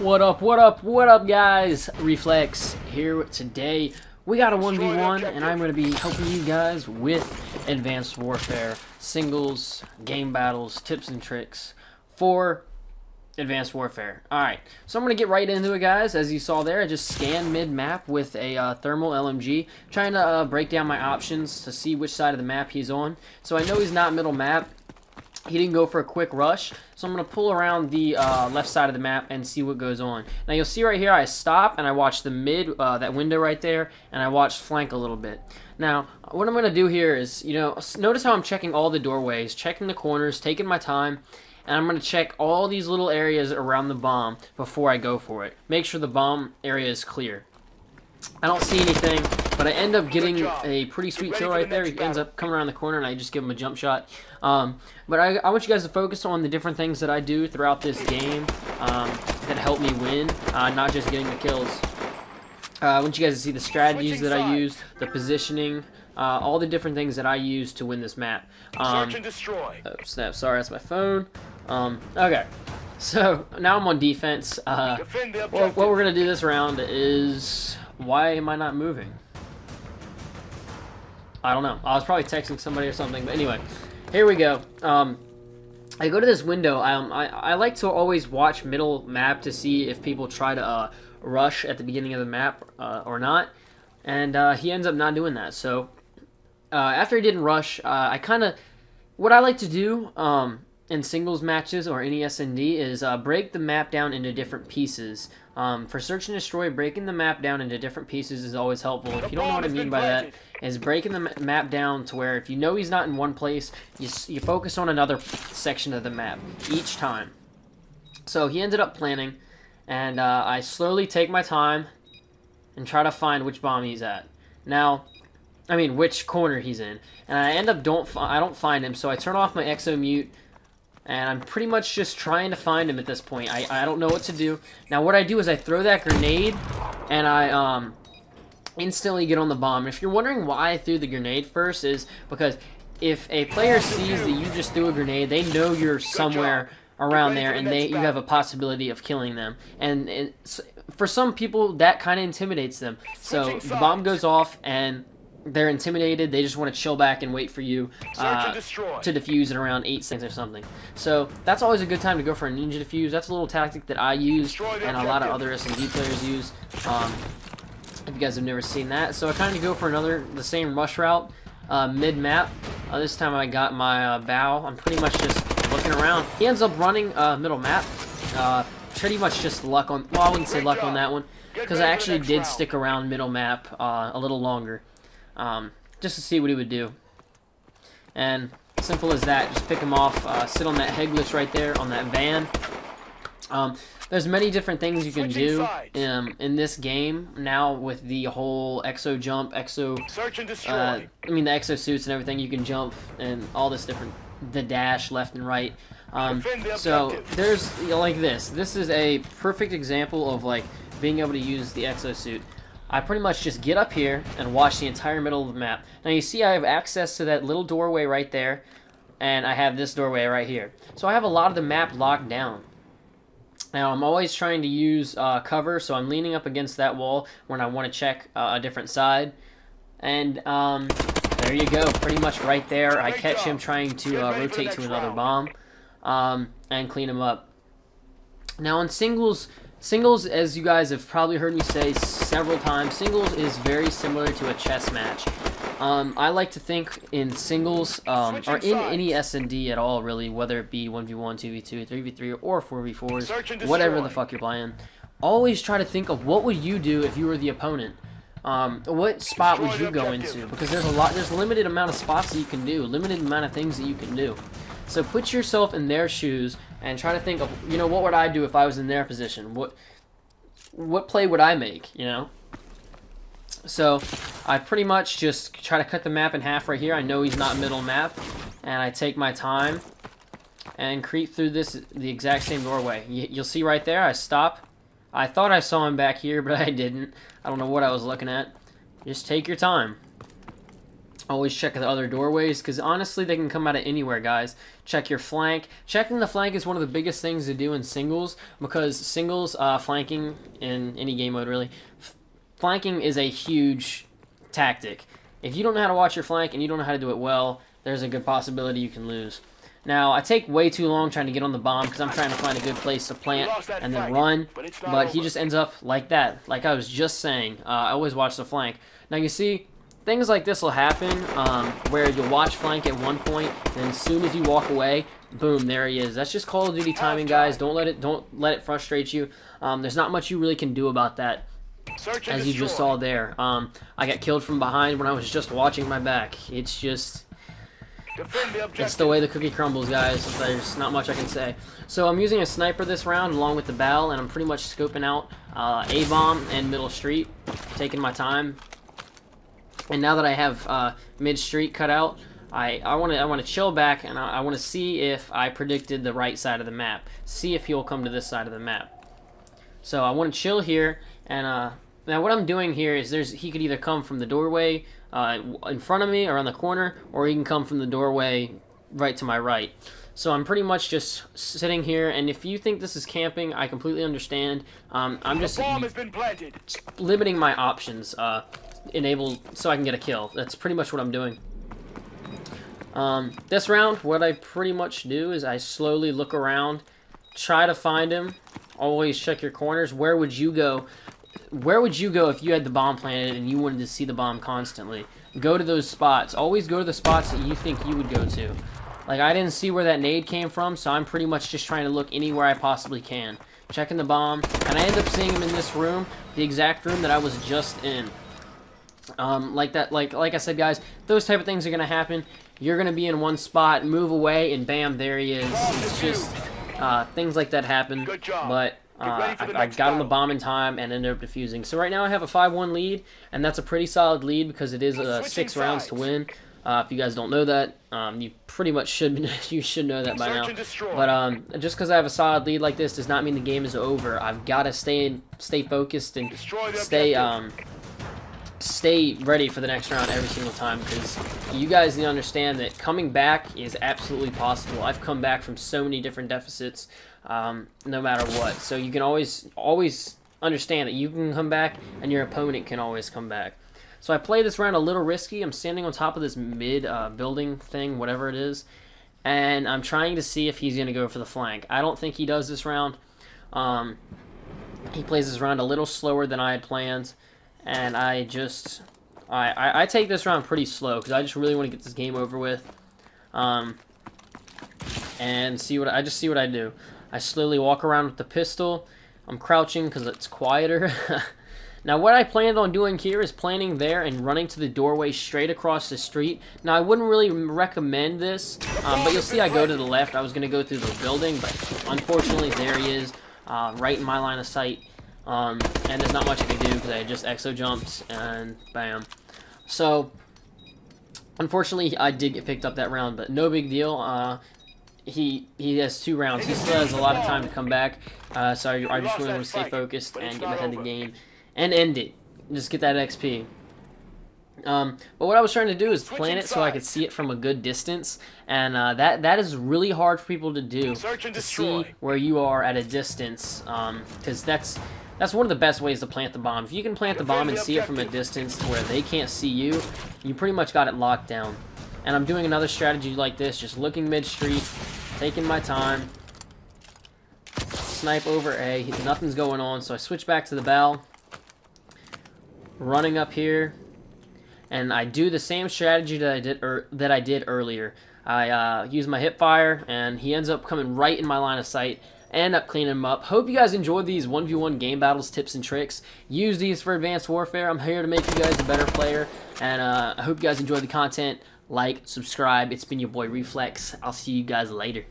What up, what up, what up, guys? Reflex here today. We got a 1v1, and I'm going to be helping you guys with Advanced Warfare, singles, game battles, tips and tricks for Advanced Warfare. Alright, so I'm going to get right into it, guys. As you saw there, I just scanned mid-map with a thermal LMG, trying to break down my options to see which side of the map he's on. So I know he's not middle map. He didn't go for a quick rush, so I'm going to pull around the left side of the map and see what goes on. Now you'll see right here I stop and I watch the mid, that window right there, and I watch flank a little bit. Now what I'm going to do here is, notice how I'm checking all the doorways, checking the corners, taking my time, and I'm going to check all these little areas around the bomb before I go for it. Make sure the bomb area is clear. I don't see anything, but I end up getting a pretty sweet kill right there. He ends up coming around the corner, and I just give him a jump shot. But I want you guys to focus on the different things that I do throughout this game that help me win, not just getting the kills. I want you guys to see the strategies that I use, the positioning, all the different things that I use to win this map. Search and destroy. Oh, snap. Sorry, that's my phone. Okay. So, now I'm on defense. What we're going to do this round is... Why am I not moving? I don't know. I was probably texting somebody or something, but anyway, here we go. I go to this window. I like to always watch middle map to see if people try to rush at the beginning of the map or not, and he ends up not doing that. So after he didn't rush, what I like to do in singles matches or any S&D is break the map down into different pieces. For search and destroy, breaking the map down into different pieces is always helpful. If you don't know what I mean by that, is breaking the map down to where if you know he's not in one place, you focus on another section of the map each time. So he ended up planning, and I slowly take my time and try to find which bomb he's at. Now, I mean which corner he's in, and I end up I don't find him, so I turn off my exo mute. And I'm pretty much just trying to find him at this point. I don't know what to do. Now what I do is I throw that grenade, and I instantly get on the bomb. If you're wondering why I threw the grenade first, is because if a player sees that you just threw a grenade, they know you're somewhere around there, and you have a possibility of killing them. And for some people, that kind of intimidates them. So the bomb goes off, and they're intimidated. They just want to chill back and wait for you to defuse in around 8 seconds or something. So that's always a good time to go for a ninja defuse. That's a little tactic that I use and a lot of other S&D players use. If you guys have never seen that, so I kind of go for the same rush route mid-map. This time I got my bow. I'm pretty much just looking around. He ends up running middle map. Pretty much just luck on. Well, I wouldn't say luck on that one because I actually did stick around middle map a little longer. Just to see what he would do. And simple as that, just pick him off, sit on that head glitch right there on that van. There's many different things you can do in this game now with the whole exo jump, the exosuits and everything. You can jump and all this different, the dash left and right. So there's like this is a perfect example of like being able to use the exosuit. I pretty much just get up here and watch the entire middle of the map. Now you see I have access to that little doorway right there, and I have this doorway right here. So I have a lot of the map locked down. Now I'm always trying to use cover, so I'm leaning up against that wall when I want to check a different side. And there you go, pretty much right there. I catch him trying to rotate to another bomb and clean him up. Now in singles, as you guys have probably heard me say several times, singles is very similar to a chess match. I like to think in singles, or in any S&D at all, really, whether it be 1v1, 2v2, 3v3, or 4v4s, whatever the fuck you're playing. Always try to think of what would you do if you were the opponent. What spot would you go into? Because there's a limited amount of spots that you can do, limited amount of things that you can do. So put yourself in their shoes and try to think of, what would I do if I was in their position? What play would I make, So I pretty much just try to cut the map in half right here. I know he's not middle map, and I take my time and creep through the exact same doorway. You'll see right there, I stop. I thought I saw him back here, but I didn't. I don't know what I was looking at. Just take your time. Always check the other doorways, because honestly, they can come out of anywhere, guys. Check your flank. Checking the flank is one of the biggest things to do in singles, because singles, flanking in any game mode, really, flanking is a huge tactic. If you don't know how to watch your flank and you don't know how to do it well, there's a good possibility you can lose. Now, I take way too long trying to get on the bomb, because I'm trying to find a good place to plant and then run, but he just ends up like that, like I was just saying. I always watch the flank. Now, you see, things like this will happen where you'll watch flank at one point, and as soon as you walk away, boom, there he is. That's just Call of Duty timing, guys. Don't let it frustrate you. There's not much you really can do about that, as you just saw there. I got killed from behind when I was just watching my back. It's just, it's the way the cookie crumbles, guys. There's not much I can say. So I'm using a sniper this round along with the BAL, and I'm pretty much scoping out A-bomb and middle street, taking my time. And now that I have mid-street cut out, I want to chill back, and I want to see if I predicted the right side of the map. See if he'll come to this side of the map. So I want to chill here, and now what I'm doing here is he could either come from the doorway in front of me, around the corner, or he can come from the doorway right to my right. So I'm pretty much just sitting here, and if you think this is camping, I completely understand. I'm just limiting my options. Enable so I can get a kill. That's pretty much what I'm doing. This round, what I pretty much do is I slowly look around, try to find him. Always check your corners. Where would you go? Where would you go if you had the bomb planted and you wanted to see the bomb constantly? Go to those spots. Always go to the spots that you think you would go to. Like, I didn't see where that nade came from, so I'm pretty much just trying to look anywhere I possibly can. Checking the bomb, and I end up seeing him in this room, the exact room that I was just in. Like I said, guys, those type of things are gonna happen. You're gonna be in one spot, move away, and bam, there he is. It's just things like that happen. But I got on the bomb in time and ended up defusing. So right now I have a 5-1 lead, and that's a pretty solid lead because it is 6 rounds to win. If you guys don't know that, you pretty much should know that by now. But just because I have a solid lead like this does not mean the game is over. I've got to stay focused and stay ready for the next round every single time, because you guys need to understand that coming back is absolutely possible. I've come back from so many different deficits, no matter what. So you can always understand that you can come back and your opponent can always come back. So I play this round a little risky. I'm standing on top of this mid building thing, whatever it is, and I'm trying to see if he's going to go for the flank. I don't think he does this round. He plays this round a little slower than I had planned. And I take this round pretty slow because I just really want to get this game over with, and see what I do. I slowly walk around with the pistol. I'm crouching because it's quieter. Now, what I planned on doing here is planting there and running to the doorway straight across the street. Now, I wouldn't really recommend this, but you'll see I go to the left. I was going to go through the building, but unfortunately, there he is, right in my line of sight. And there's not much I can do because I just exo jumped and bam. So unfortunately I did get picked up that round, but no big deal. He has 2 rounds. He still has a lot of time to come back. So I just really want to stay focused and get ahead of the game and end it. Just get that XP. But what I was trying to do is plan it so I could see it from a good distance, and that is really hard for people to do, to see where you are at a distance, because that's one of the best ways to plant the bomb. If you can plant the bomb and see it from a distance to where they can't see you, you pretty much got it locked down. And I'm doing another strategy like this, just looking mid-street, taking my time, snipe over A, nothing's going on, so I switch back to the BAL, running up here, and I do the same strategy that I did earlier. I use my hip fire, and he ends up coming right in my line of sight. End up cleaning him up. Hope you guys enjoyed these 1v1 game battles tips and tricks. Use these for Advanced Warfare. I'm here to make you guys a better player, and I hope you guys enjoyed the content. Like, subscribe. It's been your boy Reflex. I'll see you guys later.